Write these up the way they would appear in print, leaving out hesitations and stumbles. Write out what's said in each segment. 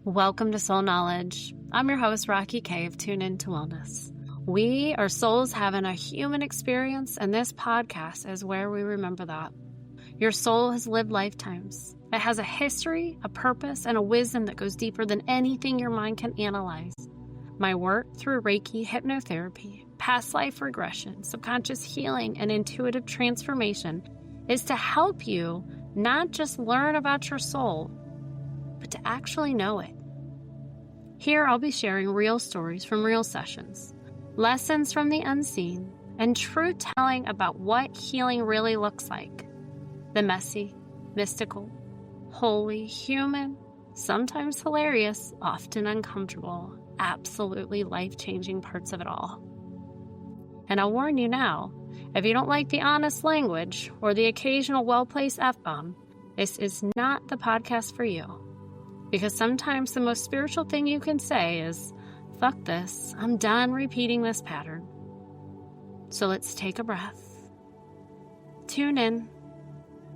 Welcome to Soul Knowledge. I'm your host, Rocky K of Tune Into Wellness. We are souls having a human experience, and this podcast is where we remember that. Your soul has lived lifetimes. It has a history, a purpose, and a wisdom that goes deeper than anything your mind can analyze. My work through Reiki, hypnotherapy, past life regression, subconscious healing, and intuitive transformation is to help you not just learn about your soul, but to actually know it. Here I'll be sharing real stories from real sessions, lessons from the unseen, and truth-telling about what healing really looks like. The messy, mystical, holy, human, sometimes hilarious, often uncomfortable, absolutely life-changing parts of it all. And I'll warn you now, if you don't like the honest language or the occasional well-placed F-bomb, this is not the podcast for you. Because sometimes the most spiritual thing you can say is, fuck this, I'm done repeating this pattern. So let's take a breath. Tune in.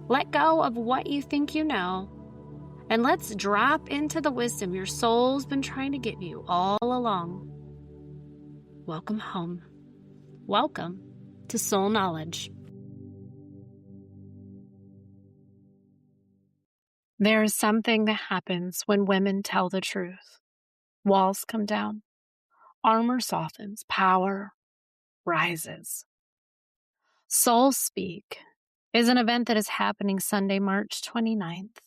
Let go of what you think you know. And let's drop into the wisdom your soul's been trying to give you all along. Welcome home. Welcome to Soul Knowledge. There is something that happens when women tell the truth. Walls come down. Armor softens. Power rises. Soul Speak is an event that is happening Sunday, March 29th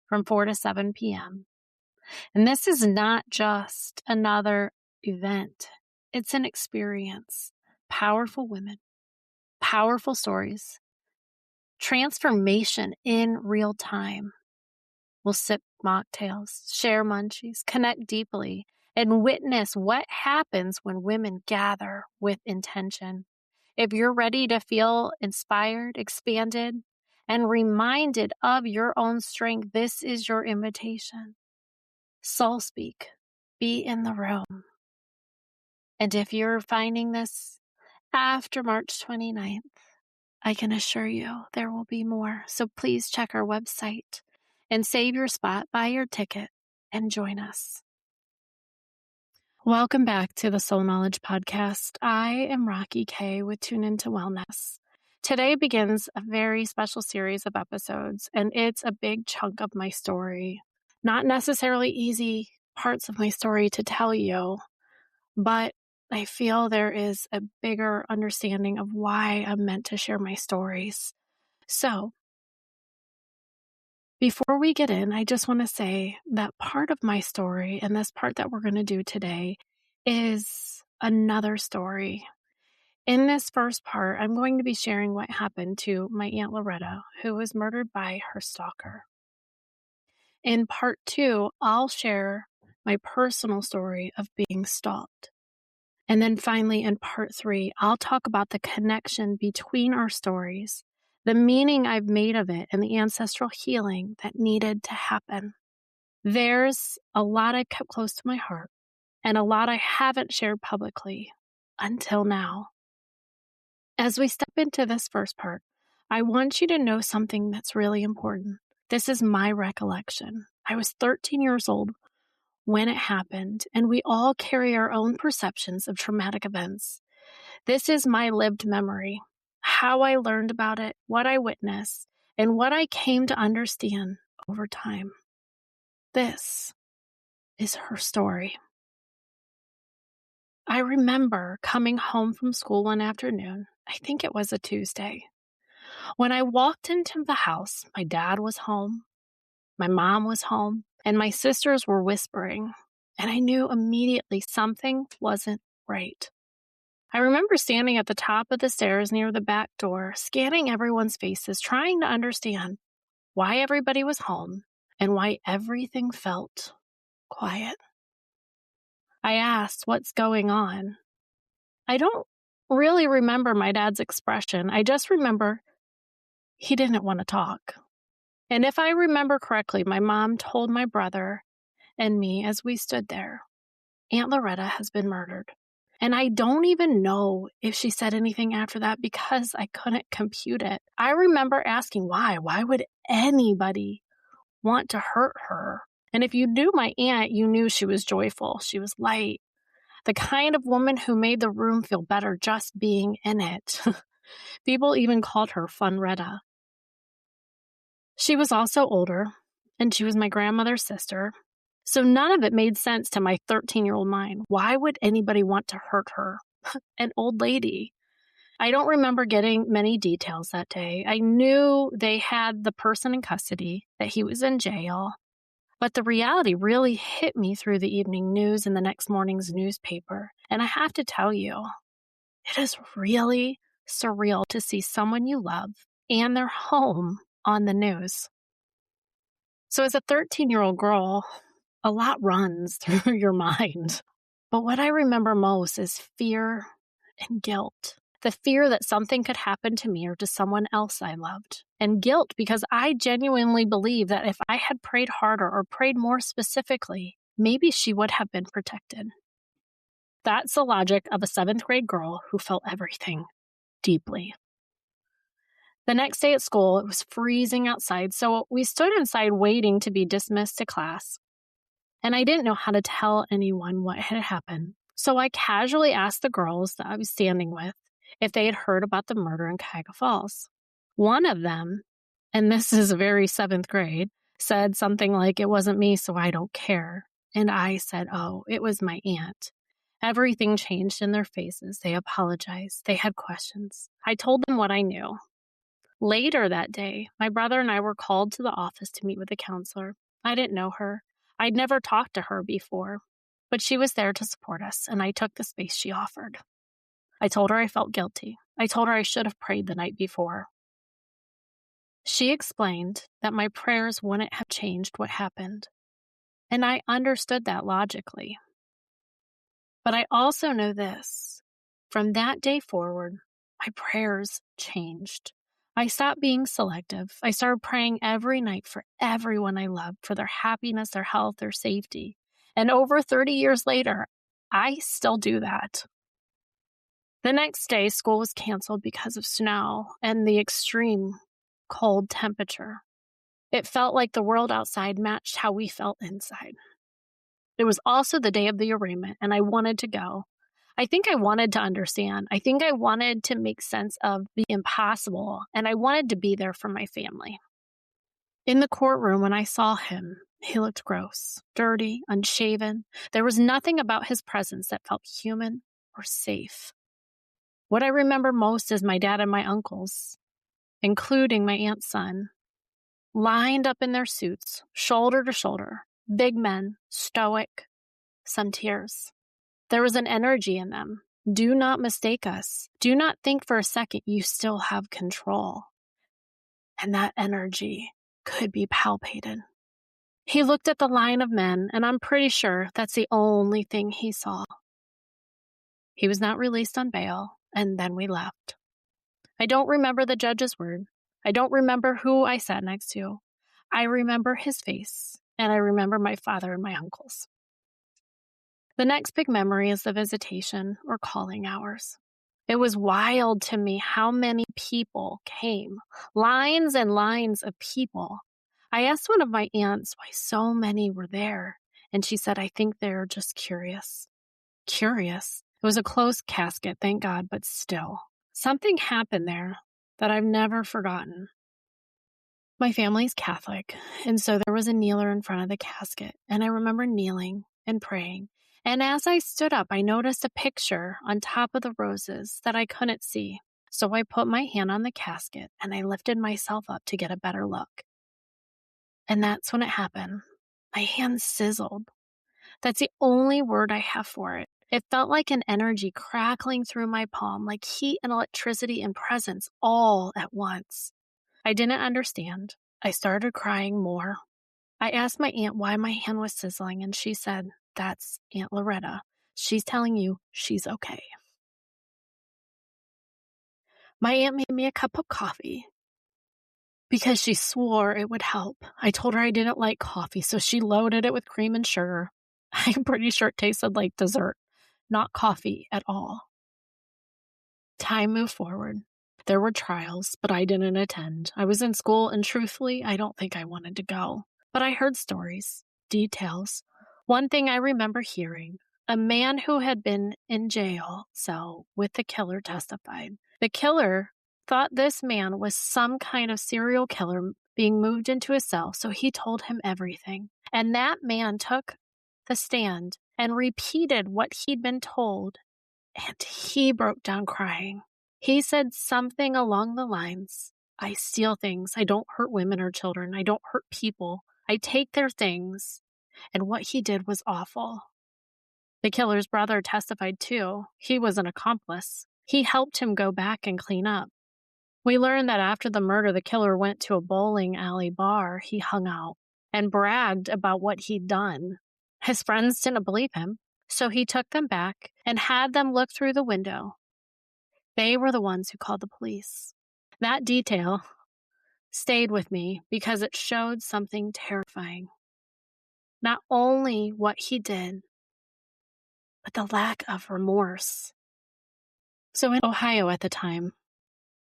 from 4 to 7 p.m. And this is not just another event. It's an experience. Powerful women, powerful stories, transformation in real time. We'll sip mocktails, share munchies, connect deeply, and witness what happens when women gather with intention. If you're ready to feel inspired, expanded, and reminded of your own strength, this is your invitation. Soul Speak. Be in the room. And if you're finding this after March 29th, I can assure you there will be more. So please check our website and save your spot, buy your ticket, and join us. Welcome back to the Soul Knowledge Podcast. I am Rocky K with Tune Into Wellness. Today begins a very special series of episodes, and it's a big chunk of my story. Not necessarily easy parts of my story to tell you, but I feel there is a bigger understanding of why I'm meant to share my stories. So, before we get in, I just want to say that part of my story and this part that we're going to do today is another story. In this first part, I'm going to be sharing what happened to my Aunt Loretta, who was murdered by her stalker. In part 2, I'll share my personal story of being stalked. And then finally, in part 3, I'll talk about the connection between our stories, the meaning I've made of it, and the ancestral healing that needed to happen. There's a lot I've kept close to my heart, and a lot I haven't shared publicly until now. As we step into this first part, I want you to know something that's really important. This is my recollection. I was 13 years old when it happened, and we all carry our own perceptions of traumatic events. This is my lived memory, how I learned about it, what I witnessed, and what I came to understand over time. This is her story. I remember coming home from school one afternoon, I think it was a Tuesday. When I walked into the house, my dad was home, my mom was home, and my sisters were whispering, and I knew immediately something wasn't right. I remember standing at the top of the stairs near the back door, scanning everyone's faces, trying to understand why everybody was home and why everything felt quiet. I asked, "What's going on?" I don't really remember my dad's expression. I just remember he didn't want to talk. And if I remember correctly, my mom told my brother and me as we stood there, "Aunt Loretta has been murdered." And I don't even know if she said anything after that because I couldn't compute it. I remember asking why. Why would anybody want to hurt her? And if you knew my aunt, you knew she was joyful. She was light, the kind of woman who made the room feel better just being in it. People even called her Funretta. She was also older, and she was my grandmother's sister, so none of it made sense to my 13-year-old mind. Why would anybody want to hurt her? An old lady. I don't remember getting many details that day. I knew they had the person in custody, that he was in jail, but the reality really hit me through the evening news and the next morning's newspaper. And I have to tell you, it is really surreal to see someone you love and their home on the news. So as a 13-year-old girl, a lot runs through your mind. But what I remember most is fear and guilt. The fear that something could happen to me or to someone else I loved. And guilt because I genuinely believe that if I had prayed harder or prayed more specifically, maybe she would have been protected. That's the logic of a 7th grade girl who felt everything deeply. The next day at school, it was freezing outside, so we stood inside waiting to be dismissed to class. And I didn't know how to tell anyone what had happened. So I casually asked the girls that I was standing with if they had heard about the murder in Cuyahoga Falls. One of them, and this is very 7th grade, said something like, "It wasn't me, so I don't care." And I said, "Oh, it was my aunt." Everything changed in their faces. They apologized. They had questions. I told them what I knew. Later that day, my brother and I were called to the office to meet with a counselor. I didn't know her. I'd never talked to her before, but she was there to support us, and I took the space she offered. I told her I felt guilty. I told her I should have prayed the night before. She explained that my prayers wouldn't have changed what happened, and I understood that logically. But I also know this. From that day forward, my prayers changed. I stopped being selective. I started praying every night for everyone I loved, for their happiness, their health, their safety. And over 30 years later, I still do that. The next day, school was canceled because of snow and the extreme cold temperature. It felt like the world outside matched how we felt inside. It was also the day of the arraignment, and I wanted to go. I think I wanted to understand. I think I wanted to make sense of the impossible, and I wanted to be there for my family. In the courtroom, when I saw him, he looked gross, dirty, unshaven. There was nothing about his presence that felt human or safe. What I remember most is my dad and my uncles, including my aunt's son, lined up in their suits, shoulder to shoulder, big men, stoic, some tears. There was an energy in them. Do not mistake us. Do not think for a second you still have control. And that energy could be palpated. He looked at the line of men, and I'm pretty sure that's the only thing he saw. He was not released on bail, and then we left. I don't remember the judge's word. I don't remember who I sat next to. I remember his face, and I remember my father and my uncles. The next big memory is the visitation or calling hours. It was wild to me how many people came, lines and lines of people. I asked one of my aunts why so many were there, and she said, "I think they're just curious." Curious? It was a closed casket, thank God, but still. Something happened there that I've never forgotten. My family's Catholic, and so there was a kneeler in front of the casket, and I remember kneeling and praying. And as I stood up, I noticed a picture on top of the roses that I couldn't see. So I put my hand on the casket and I lifted myself up to get a better look. And that's when it happened. My hand sizzled. That's the only word I have for it. It felt like an energy crackling through my palm, like heat and electricity and presence all at once. I didn't understand. I started crying more. I asked my aunt why my hand was sizzling, and she said, "That's Aunt Loretta. She's telling you she's okay." My aunt made me a cup of coffee because she swore it would help. I told her I didn't like coffee, so she loaded it with cream and sugar. I'm pretty sure it tasted like dessert, not coffee at all. Time moved forward. There were trials, but I didn't attend. I was in school, and truthfully, I don't think I wanted to go. But I heard stories. details. One thing I remember hearing, a man who had been in jail cell with the killer testified. The killer thought this man was some kind of serial killer being moved into a cell, so he told him everything. And that man took the stand and repeated what he'd been told, and he broke down crying. He said something along the lines, I steal things. I don't hurt women or children. I don't hurt people. I take their things. And what he did was awful. The killer's brother testified too. He was an accomplice. He helped him go back and clean up. We learned that after the murder, the killer went to a bowling alley bar he hung out and bragged about what he'd done. His friends didn't believe him, so he took them back and had them look through the window. They were the ones who called the police. That detail stayed with me because it showed something terrifying. Not only what he did, but the lack of remorse. So in Ohio at the time,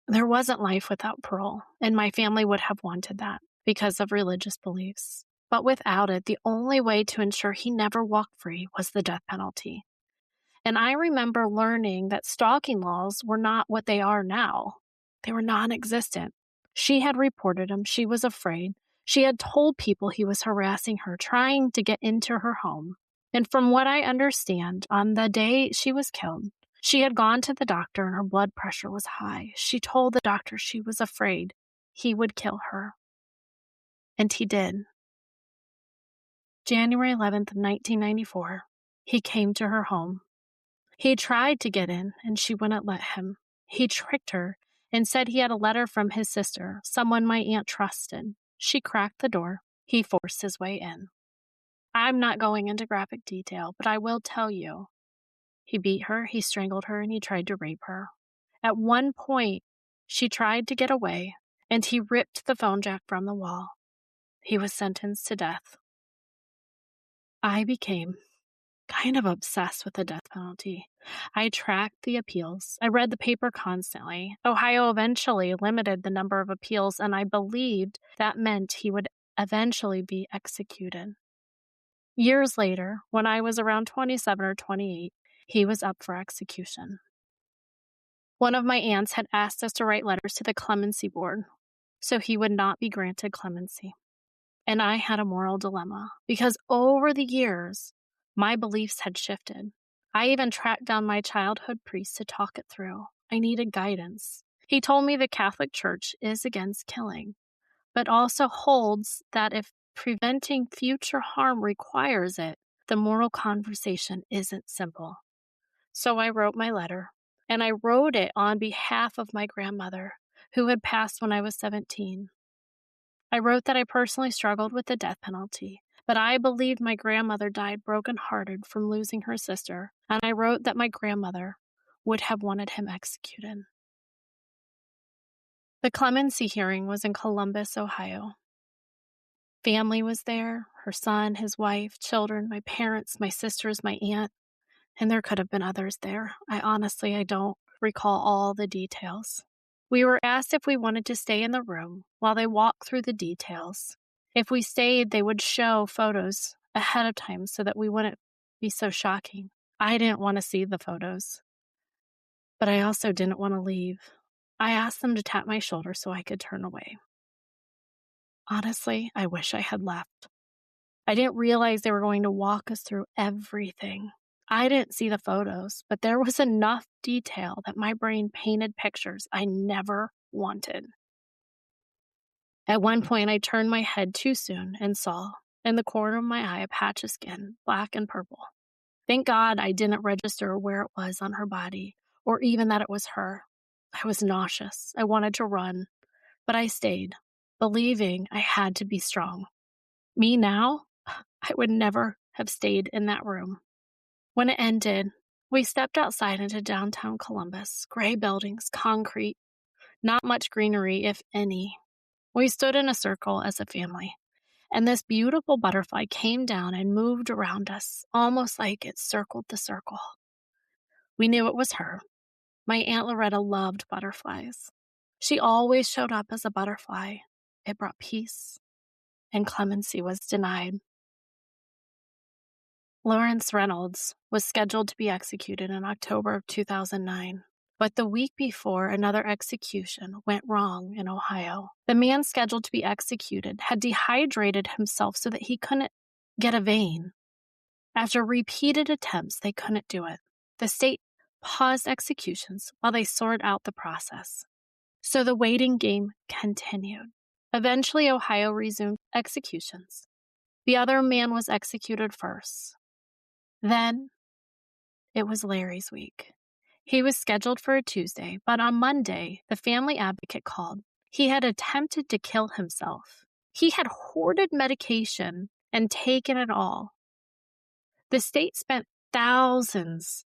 there wasn't life without parole, and my family would have wanted that because of religious beliefs. But without it, the only way to ensure he never walked free was the death penalty. And I remember learning that stalking laws were not what they are now. They were non-existent. She had reported him. She was afraid. She had told people he was harassing her, trying to get into her home. And from what I understand, on the day she was killed, she had gone to the doctor and her blood pressure was high. She told the doctor she was afraid he would kill her. And he did. January 11th, 1994, he came to her home. He tried to get in, and she wouldn't let him. He tricked her and said he had a letter from his sister, someone my aunt trusted. She cracked the door. He forced his way in. I'm not going into graphic detail, but I will tell you. He beat her, he strangled her, and he tried to rape her. At one point, she tried to get away, and he ripped the phone jack from the wall. He was sentenced to death. I became kind of obsessed with the death penalty. I tracked the appeals. I read the paper constantly. Ohio eventually limited the number of appeals, and I believed that meant he would eventually be executed. Years later, when I was around 27 or 28, he was up for execution. One of my aunts had asked us to write letters to the clemency board, so he would not be granted clemency. And I had a moral dilemma, because over the years, my beliefs had shifted. I even tracked down my childhood priest to talk it through. I needed guidance. He told me the Catholic Church is against killing, but also holds that if preventing future harm requires it, the moral conversation isn't simple. So I wrote my letter, and I wrote it on behalf of my grandmother, who had passed when I was 17. I wrote that I personally struggled with the death penalty, but I believed my grandmother died brokenhearted from losing her sister, and I wrote that my grandmother would have wanted him executed. The clemency hearing was in Columbus, Ohio. Family was there, her son, his wife, children, my parents, my sisters, my aunt, and there could have been others there. I don't recall all the details. We were asked if we wanted to stay in the room while they walked through the details. If we stayed, they would show photos ahead of time so that we wouldn't be so shocking. I didn't want to see the photos, but I also didn't want to leave. I asked them to tap my shoulder so I could turn away. Honestly, I wish I had left. I didn't realize they were going to walk us through everything. I didn't see the photos, but there was enough detail that my brain painted pictures I never wanted. At one point, I turned my head too soon and saw, in the corner of my eye, a patch of skin, black and purple. Thank God I didn't register where it was on her body, or even that it was her. I was nauseous. I wanted to run, but I stayed, believing I had to be strong. Me now, I would never have stayed in that room. When it ended, we stepped outside into downtown Columbus. Gray buildings, concrete, not much greenery, if any. We stood in a circle as a family, and this beautiful butterfly came down and moved around us, almost like it circled the circle. We knew it was her. My Aunt Loretta loved butterflies. She always showed up as a butterfly. It brought peace, and clemency was denied. Lawrence Reynolds was scheduled to be executed in October of 2009. But the week before, another execution went wrong in Ohio. The man scheduled to be executed had dehydrated himself so that he couldn't get a vein. After repeated attempts, they couldn't do it. The state paused executions while they sorted out the process. So the waiting game continued. Eventually, Ohio resumed executions. The other man was executed first. Then, it was Larry's week. He was scheduled for a Tuesday, but on Monday, the family advocate called. He had attempted to kill himself. He had hoarded medication and taken it all. The state spent thousands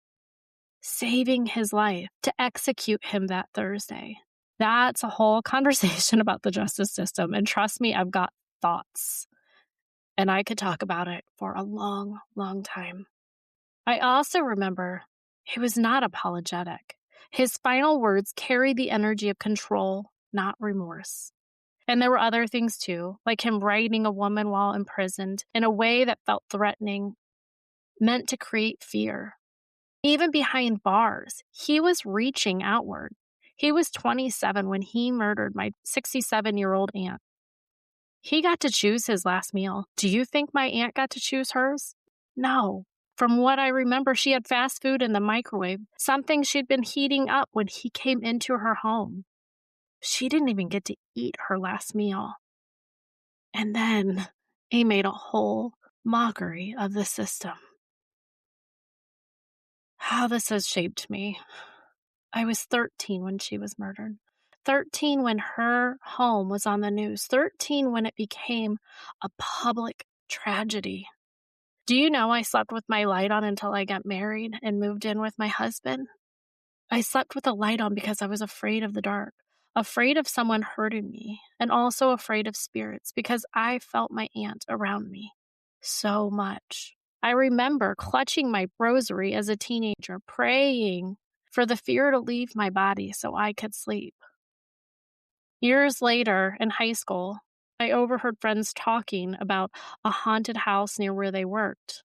saving his life to execute him that Thursday. That's a whole conversation about the justice system, and trust me, I've got thoughts. And I could talk about it for a long, long time. I also remember he was not apologetic. His final words carried the energy of control, not remorse. And there were other things too, like him writing a woman while imprisoned in a way that felt threatening, meant to create fear. Even behind bars, he was reaching outward. He was 27 when he murdered my 67-year-old aunt. He got to choose his last meal. Do you think my aunt got to choose hers? No. From what I remember, she had fast food in the microwave, something she'd been heating up when he came into her home. She didn't even get to eat her last meal. And then he made a whole mockery of the system. How this has shaped me. I was 13 when she was murdered. 13 when her home was on the news. 13 when it became a public tragedy. Do you know I slept with my light on until I got married and moved in with my husband? I slept with the light on because I was afraid of the dark, afraid of someone hurting me, and also afraid of spirits because I felt my aunt around me so much. I remember clutching my rosary as a teenager, praying for the fear to leave my body so I could sleep. Years later, in high school, I overheard friends talking about a haunted house near where they worked.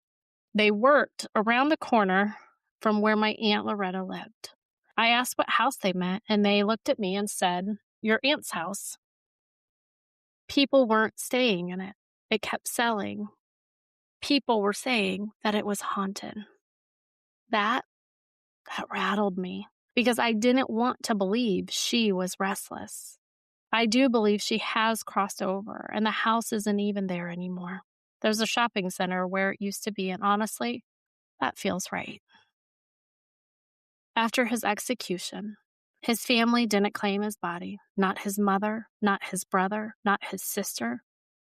They worked around the corner from where my Aunt Loretta lived. I asked what house they meant, and they looked at me and said, "Your aunt's house." People weren't staying in it. It kept selling. People were saying that it was haunted. That rattled me because I didn't want to believe she was restless. I do believe she has crossed over, and the house isn't even there anymore. There's a shopping center where it used to be, and honestly, that feels right. After his execution, his family didn't claim his body. Not his mother, not his brother, not his sister.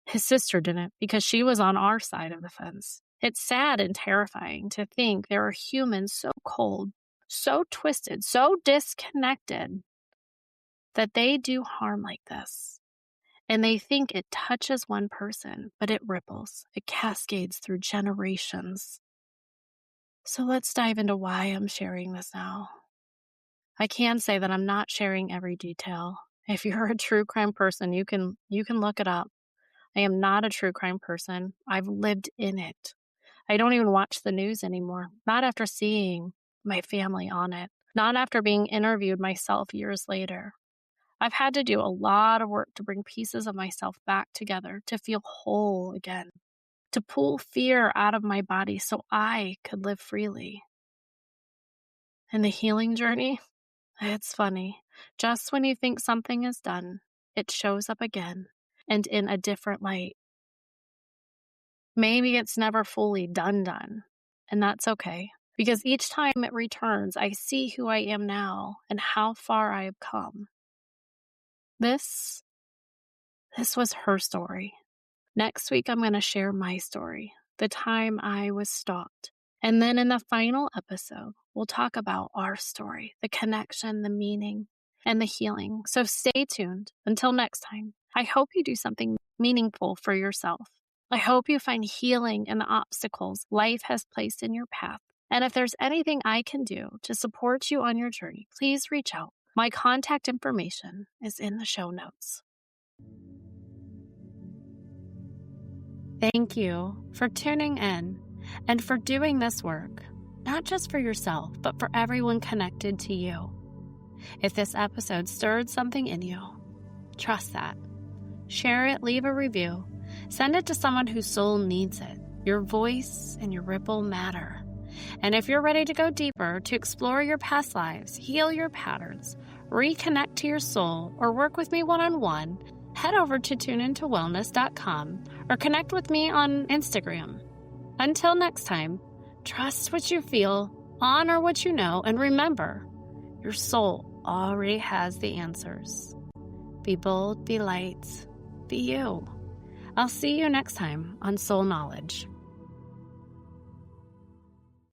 His sister didn't because she was on our side of the fence. It's sad and terrifying to think there are humans so cold, so twisted, so disconnected that they do harm like this. And they think it touches one person, but it ripples. It cascades through generations. So let's dive into why I'm sharing this now. I can say that I'm not sharing every detail. If you're a true crime person, you can look it up. I am not a true crime person. I've lived in it. I don't even watch the news anymore. Not after seeing my family on it. Not after being interviewed myself years later. I've had to do a lot of work to bring pieces of myself back together, to feel whole again, to pull fear out of my body so I could live freely. And the healing journey, it's funny. Just when you think something is done, it shows up again and in a different light. Maybe it's never fully done, and that's okay. Because each time it returns, I see who I am now and how far I have come. This was her story. Next week, I'm going to share my story, the time I was stalked. And then in the final episode, we'll talk about our story, the connection, the meaning, and the healing. So stay tuned. Until next time, I hope you do something meaningful for yourself. I hope you find healing in the obstacles life has placed in your path. And if there's anything I can do to support you on your journey, please reach out. My contact information is in the show notes. Thank you for tuning in and for doing this work, not just for yourself, but for everyone connected to you. If this episode stirred something in you, trust that. Share it, leave a review, send it to someone whose soul needs it. Your voice and your ripple matter. And if you're ready to go deeper, to explore your past lives, heal your patterns, reconnect to your soul, or work with me one-on-one, head over to tuneintowellness.com or connect with me on Instagram. Until next time, trust what you feel, honor what you know, and remember, your soul already has the answers. Be bold, be light, be you. I'll see you next time on Soul Knowledge.